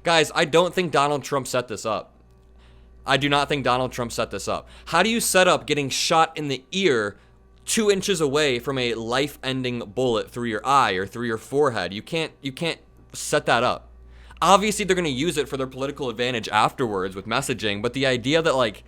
Guys, I don't think Donald Trump set this up. I do not think Donald Trump set this up. How do you set up getting shot in the ear 2 inches away from a life-ending bullet through your eye or through your forehead? You can't set that up. Obviously, they're going to use it for their political advantage afterwards with messaging, but the idea that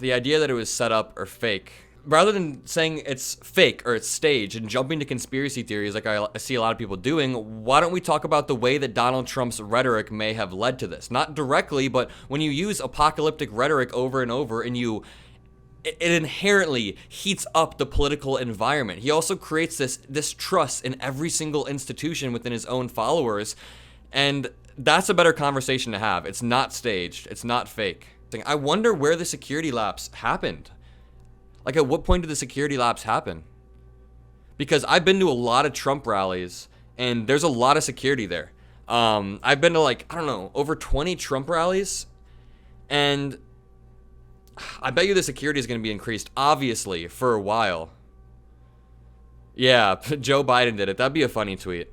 it was set up or fake, rather than saying it's fake or it's staged and jumping to conspiracy theories like I see a lot of people doing, why don't we talk about the way that Donald Trump's rhetoric may have led to this? Not directly, but when you use apocalyptic rhetoric over and over and it inherently heats up the political environment. He also creates this trust in every single institution within his own followers, and that's a better conversation to have. It's not staged. It's not fake. I wonder where the security lapse happened. Like, at what point did the security lapse happen? Because I've been to a lot of Trump rallies, and there's a lot of security there. I've been to over 20 Trump rallies, and I bet you the security is going to be increased, obviously, for a while. Yeah, Joe Biden did it. That'd be a funny tweet.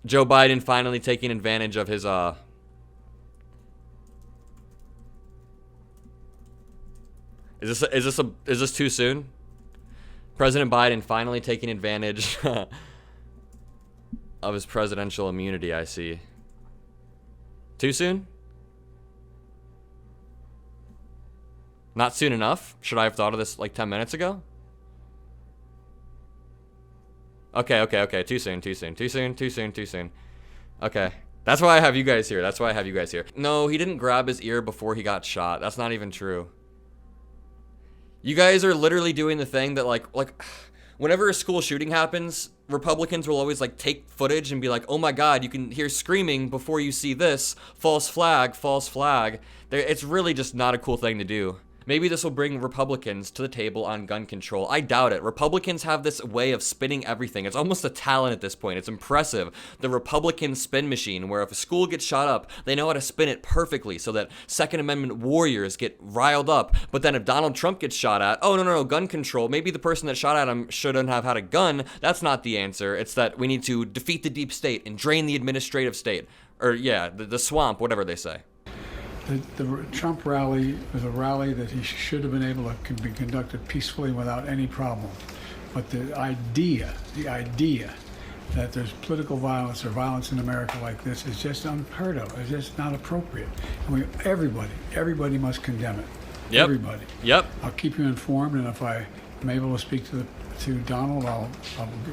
Joe Biden finally taking advantage of his, Is this too soon? President Biden finally taking advantage of his presidential immunity, I see. Too soon? Not soon enough? Should I have thought of this like 10 minutes ago? Okay. Too soon. Okay. That's why I have you guys here. No, he didn't grab his ear before he got shot. That's not even true. You guys are literally doing the thing that like whenever a school shooting happens, Republicans will always take footage and be like, oh my God, you can hear screaming before you see this. False flag. It's really just not a cool thing to do. Maybe this will bring Republicans to the table on gun control. I doubt it. Republicans have this way of spinning everything. It's almost a talent at this point. It's impressive. The Republican spin machine, where if a school gets shot up, they know how to spin it perfectly so that Second Amendment warriors get riled up. But then if Donald Trump gets shot at, oh, no, gun control. Maybe the person that shot at him shouldn't have had a gun. That's not the answer. It's that we need to defeat the deep state and drain the administrative state. Or, yeah, the swamp, whatever they say. The Trump rally was a rally that he should have been able to be conducted peacefully without any problem. But the idea that there's political violence or violence in America like this is just unheard of. It's just not appropriate. And everybody must condemn it. Yep. Everybody. Yep. I'll keep you informed, and if I am able to speak to Donald, I'll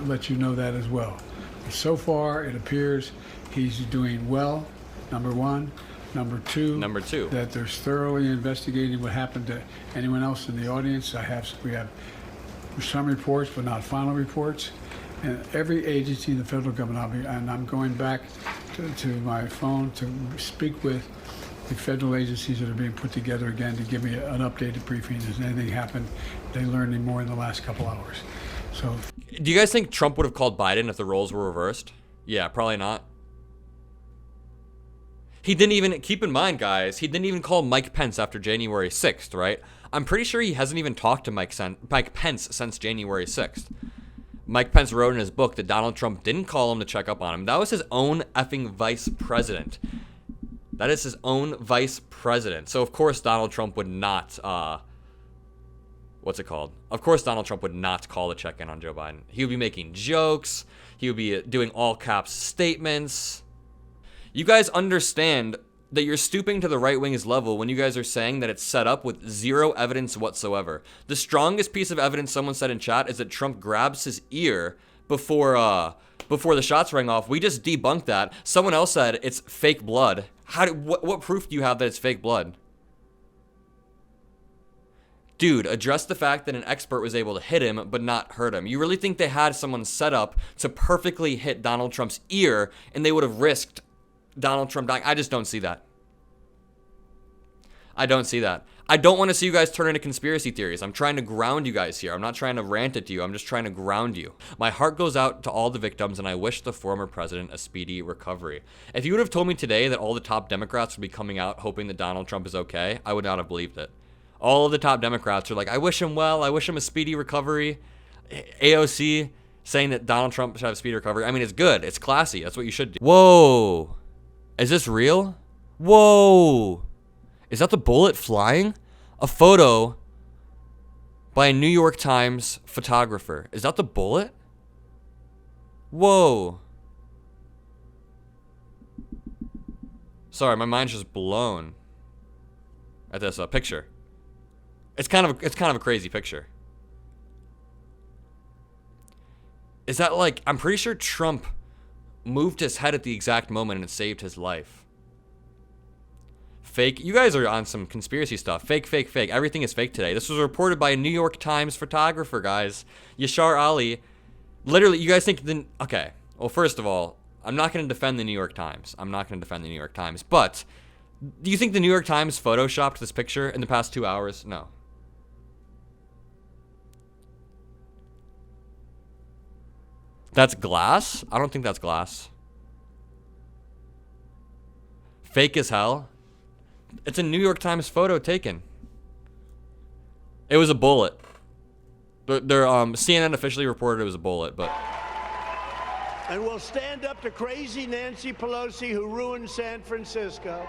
let you know that as well. But so far, it appears he's doing well, number one. Number two, that there's thoroughly investigating what happened to anyone else in the audience. We have some reports, but not final reports. And every agency in the federal government, I'm going back to my phone to speak with the federal agencies that are being put together again to give me an updated briefing. Has anything happened? They learned any more in the last couple hours. So, do you guys think Trump would have called Biden if the roles were reversed? Yeah, probably not. He didn't even, keep in mind, guys, he didn't even call Mike Pence after January 6th, right? I'm pretty sure he hasn't even talked to Mike Pence since January 6th. Mike Pence wrote in his book that Donald Trump didn't call him to check up on him. That was his own effing vice president. That is his own vice president. So, of course, Donald Trump would not, Of course, Donald Trump would not call to check in on Joe Biden. He would be making jokes. He would be doing all caps statements. You guys understand that you're stooping to the right wing's level when you guys are saying that it's set up with zero evidence whatsoever. The strongest piece of evidence someone said in chat is that Trump grabs his ear before the shots rang off. We just debunked that. Someone else said it's fake blood. What proof do you have that it's fake blood? Dude, address the fact that an expert was able to hit him but not hurt him. You really think they had someone set up to perfectly hit Donald Trump's ear and they would have risked Donald Trump dying? I just don't see that. I don't want to see you guys turn into conspiracy theories. I'm trying to ground you guys here. I'm not trying to rant at you. I'm just trying to ground you. My heart goes out to all the victims, and I wish the former president a speedy recovery. If you would have told me today that all the top Democrats would be coming out hoping that Donald Trump is okay, I would not have believed it. All of the top Democrats are like, I wish him well. I wish him a speedy recovery. AOC, saying that Donald Trump should have speedy recovery. I mean, it's good. It's classy. That's what you should do. Whoa. Is this real? Whoa. Is that the bullet flying? A photo by a New York Times photographer. Is that the bullet? Whoa. Sorry, my mind's just blown at this picture. It's kind of a crazy picture. Is that like, I'm pretty sure Trump moved his head at the exact moment and it saved his life. Fake. You guys are on some conspiracy stuff. Fake, fake, fake. Everything is fake today. This was reported by a New York Times photographer, guys. Yashar Ali. Literally, you guys think okay. Well, first of all, I'm not going to defend the New York Times. But do you think the New York Times photoshopped this picture in the past 2 hours? No. That's glass? I don't think that's glass. Fake as hell. It's a New York Times photo taken. It was a bullet. CNN officially reported it was a bullet, but... And we'll stand up to crazy Nancy Pelosi who ruined San Francisco.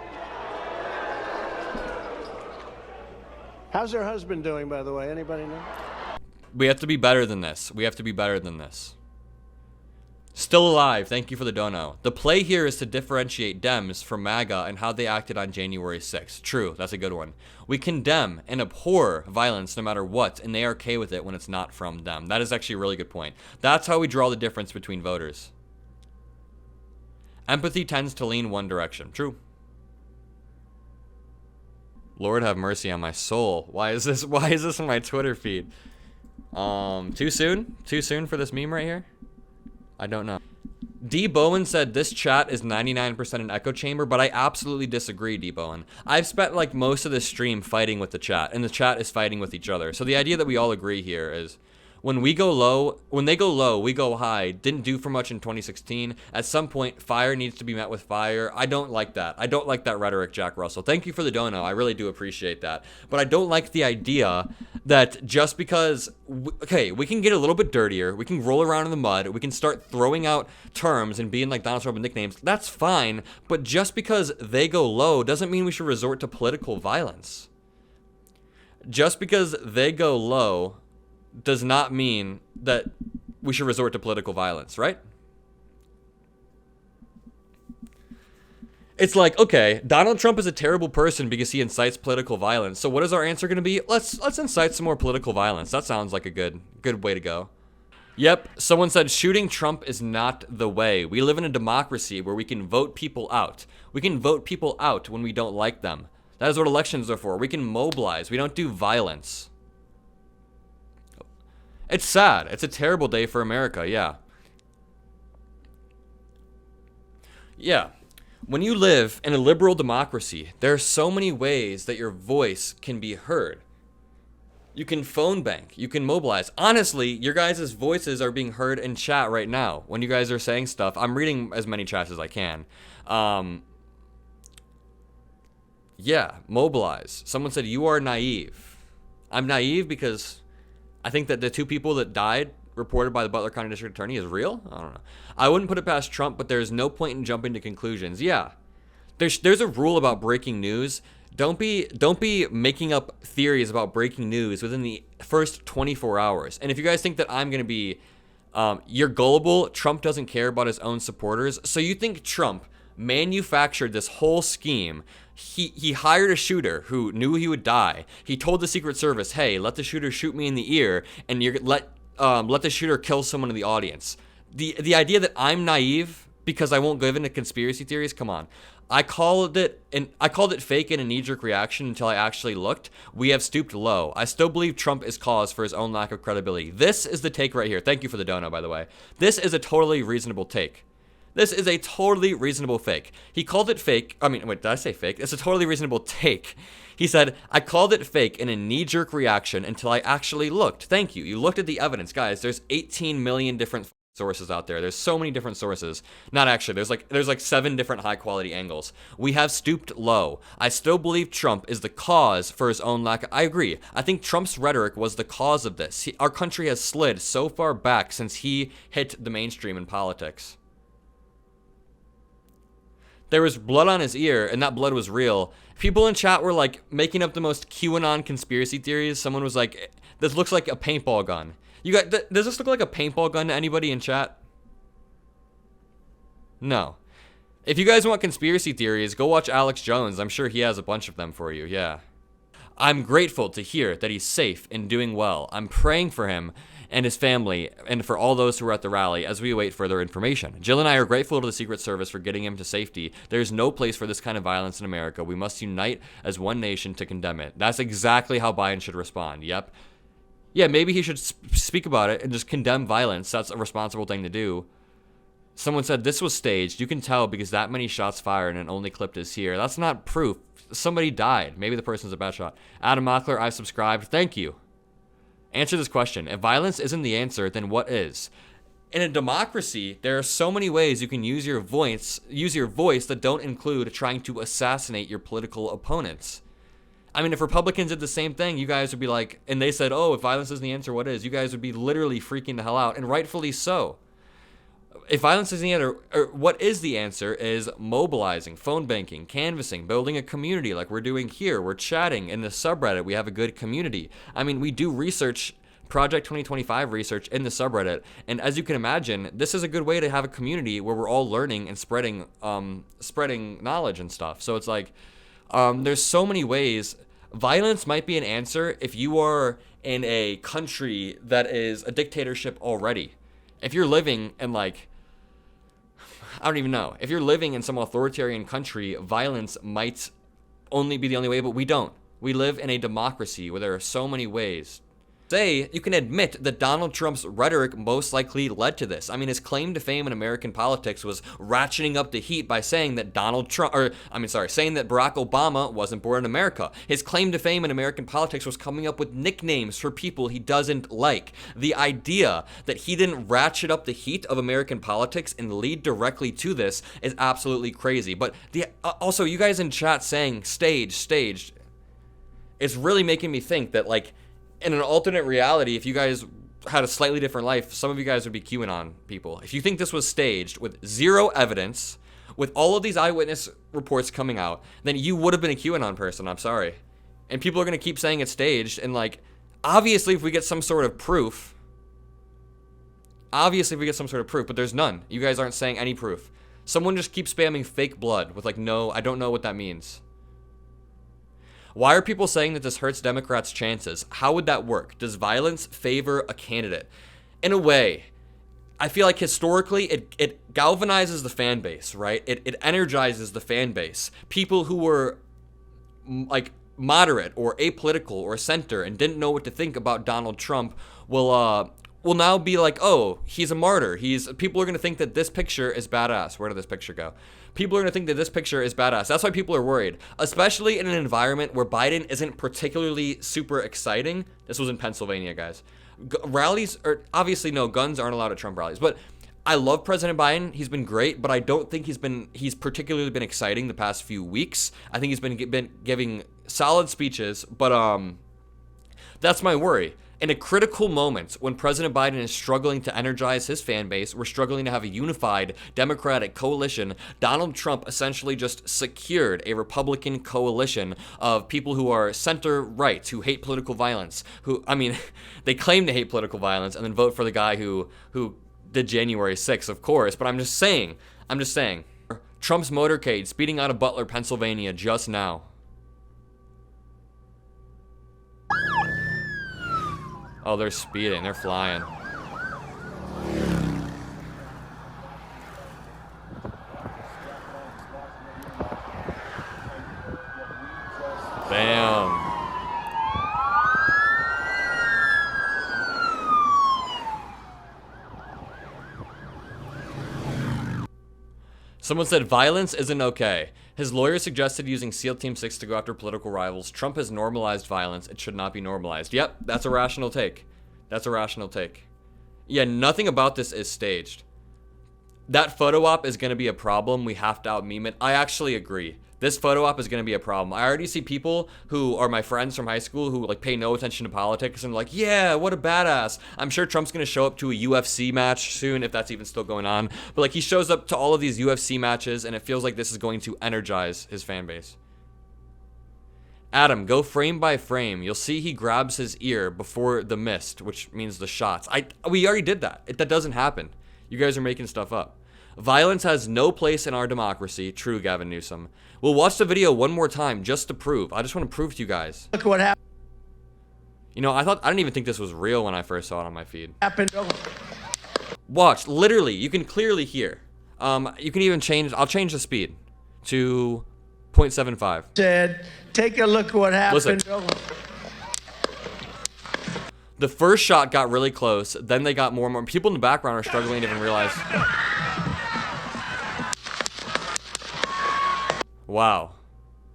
How's her husband doing, by the way? Anybody know? We have to be better than this. Still alive. Thank you for the dono. The play here is to differentiate Dems from MAGA and how they acted on January 6th. True, that's a good one. We condemn and abhor violence no matter what, and they are okay with it when it's not from them. That is actually a really good point. That's how we draw the difference between voters. Empathy tends to lean one direction. True. Lord have mercy on my soul. Why is this in my Twitter feed? Too soon? Too soon for this meme right here? I don't know. D. Bowen said this chat is 99% an echo chamber, but I absolutely disagree, D. Bowen. I've spent like most of this stream fighting with the chat, and the chat is fighting with each other. So the idea that we all agree here is when they go low, we go high. Didn't do for much in 2016. At some point, fire needs to be met with fire. I don't like that. I don't like that rhetoric, Jack Russell. Thank you for the dono. I really do appreciate that. But I don't like the idea that just because, we can get a little bit dirtier. We can roll around in the mud. We can start throwing out terms and being like Donald Trump with nicknames. That's fine. But just because they go low doesn't mean we should resort to political violence. Just because they go low does not mean that we should resort to political violence, right? It's like, okay, Donald Trump is a terrible person because he incites political violence. So what is our answer going to be? Let's incite some more political violence. That sounds like a good way to go. Yep, someone said shooting Trump is not the way. We live in a democracy where we can vote people out. We can vote people out when we don't like them. That is what elections are for. We can mobilize. We don't do violence. It's sad. It's a terrible day for America, yeah. Yeah. When you live in a liberal democracy, there are so many ways that your voice can be heard. You can phone bank. You can mobilize. Honestly, your guys' voices are being heard in chat right now. When you guys are saying stuff, I'm reading as many chats as I can. Yeah, mobilize. Someone said, you are naive. I'm naive because I think that the two people that died reported by the Butler County District Attorney is real. I don't know. I wouldn't put it past Trump, but there's no point in jumping to conclusions. Yeah, there's a rule about breaking news. Don't be making up theories about breaking news within the first 24 hours. And if you guys think that I'm gonna be, you're gullible. Trump doesn't care about his own supporters. So you think Trump manufactured this whole scheme? He hired a shooter who knew he would die. He told the Secret Service, "Hey, let the shooter shoot me in the ear, and let the shooter kill someone in the audience." The idea that I'm naive because I won't give into conspiracy theories. Come on, I called it fake and a knee-jerk reaction until I actually looked. We have stooped low. I still believe Trump is cause for his own lack of credibility. This is the take right here. Thank you for the dono, by the way. This is a totally reasonable take. This is a totally reasonable fake. He called it fake. I mean, wait, did I say fake? It's a totally reasonable take. He said, I called it fake in a knee-jerk reaction until I actually looked. Thank you. You looked at the evidence. Guys, there's 18 million different sources out there. There's so many different sources. Not actually. There's like 7 different high quality angles. We have stooped low. I still believe Trump is the cause for his own lack. I agree. I think Trump's rhetoric was the cause of this. Our country has slid so far back since he hit the mainstream in politics. There was blood on his ear, and that blood was real. People in chat were like making up the most QAnon conspiracy theories. Someone was like, "This looks like a paintball gun." Does this look like a paintball gun to anybody in chat? No. If you guys want conspiracy theories, go watch Alex Jones. I'm sure he has a bunch of them for you, yeah. I'm grateful to hear that he's safe and doing well. I'm praying for him and his family and for all those who were at the rally as we await further information. Jill and I are grateful to the Secret Service for getting him to safety. There is no place for this kind of violence in America. We must unite as one nation to condemn it. That's exactly how Biden should respond. Yep. Yeah, maybe he should speak about it and just condemn violence. That's a responsible thing to do. Someone said this was staged. You can tell because that many shots fired and only clipped is here. That's not proof. Somebody died. Maybe the person's a bad shot. Adam Mockler, I've subscribed. Thank you. Answer this question. If violence isn't the answer, then what is? In a democracy, there are so many ways you can use your voice that don't include trying to assassinate your political opponents. I mean, if Republicans did the same thing, you guys would be like, and they said, oh, if violence isn't the answer, what is? You guys would be literally freaking the hell out, and rightfully so. If violence isn't the answer, or what is the answer is mobilizing, phone banking, canvassing, building a community like we're doing here. We're chatting in the subreddit. We have a good community. I mean, we do research, Project 2025 research in the subreddit, and as you can imagine, this is a good way to have a community where we're all learning and spreading knowledge and stuff. So it's like, there's so many ways. Violence might be an answer if you are in a country that is a dictatorship already. If you're living in like, I don't even know. If you're living in some authoritarian country, violence might only be the only way, but we don't. We live in a democracy where there are so many ways. Say, you can admit that Donald Trump's rhetoric most likely led to this. I mean, his claim to fame in American politics was ratcheting up the heat by saying that saying that Barack Obama wasn't born in America. His claim to fame in American politics was coming up with nicknames for people he doesn't like. The idea that he didn't ratchet up the heat of American politics and lead directly to this is absolutely crazy. But also, you guys in chat saying staged, it's really making me think that, like, in an alternate reality, if you guys had a slightly different life, some of you guys would be QAnon people. If you think this was staged with zero evidence, with all of these eyewitness reports coming out, then you would have been a QAnon person. I'm sorry. And people are going to keep saying it's staged. And like, obviously, if we get some sort of proof, but there's none. You guys aren't saying any proof. Someone just keeps spamming fake blood with like, no, I don't know what that means. Why are people saying that this hurts Democrats' chances? How would that work? Does violence favor a candidate? In a way, I feel like historically it galvanizes the fan base, right? It energizes the fan base. People who were like moderate or apolitical or center and didn't know what to think about Donald Trump will now be like, oh, he's a martyr. People are going to think that this picture is badass. Where did this picture go? People are going to think that this picture is badass. That's why people are worried, especially in an environment where Biden isn't particularly super exciting. This was in Pennsylvania, guys. Rallies are obviously no, guns aren't allowed at Trump rallies, but I love President Biden. He's been great, but I don't think he's particularly been exciting the past few weeks. I think he's been giving solid speeches, but that's my worry. In a critical moment when President Biden is struggling to energize his fan base, we're struggling to have a unified Democratic coalition, Donald Trump essentially just secured a Republican coalition of people who are center-right, who hate political violence, they claim to hate political violence and then vote for the guy who did January 6th, of course, but I'm just saying, Trump's motorcade speeding out of Butler, Pennsylvania just now. Oh, they're speeding. They're flying. Bam. Someone said violence isn't okay. His lawyer suggested using SEAL Team 6 to go after political rivals. Trump has normalized violence. It should not be normalized. Yep, that's a rational take. Yeah, nothing about this is staged. That photo op is going to be a problem. We have to out-meme it. I actually agree. This photo op is going to be a problem. I already see people who are my friends from high school who like pay no attention to politics and like, yeah, what a badass. I'm sure Trump's going to show up to a UFC match soon, if that's even still going on. But like, he shows up to all of these UFC matches and it feels like this is going to energize his fan base. Adam, go frame by frame. You'll see he grabs his ear before the mist, which means the shots. We already did that. That doesn't happen. You guys are making stuff up. Violence has no place in our democracy. True, Gavin Newsom. We'll watch the video one more time just to prove. I just want to prove to you guys. Look what happened. You know, I didn't even think this was real when I first saw it on my feed. Happened. Watch, literally, you can clearly hear. You can even change, I'll change the speed to 0.75. Said, take a look at what happened. Listen. The first shot got really close, then they got more and more. People in the background are struggling to even realize. Wow.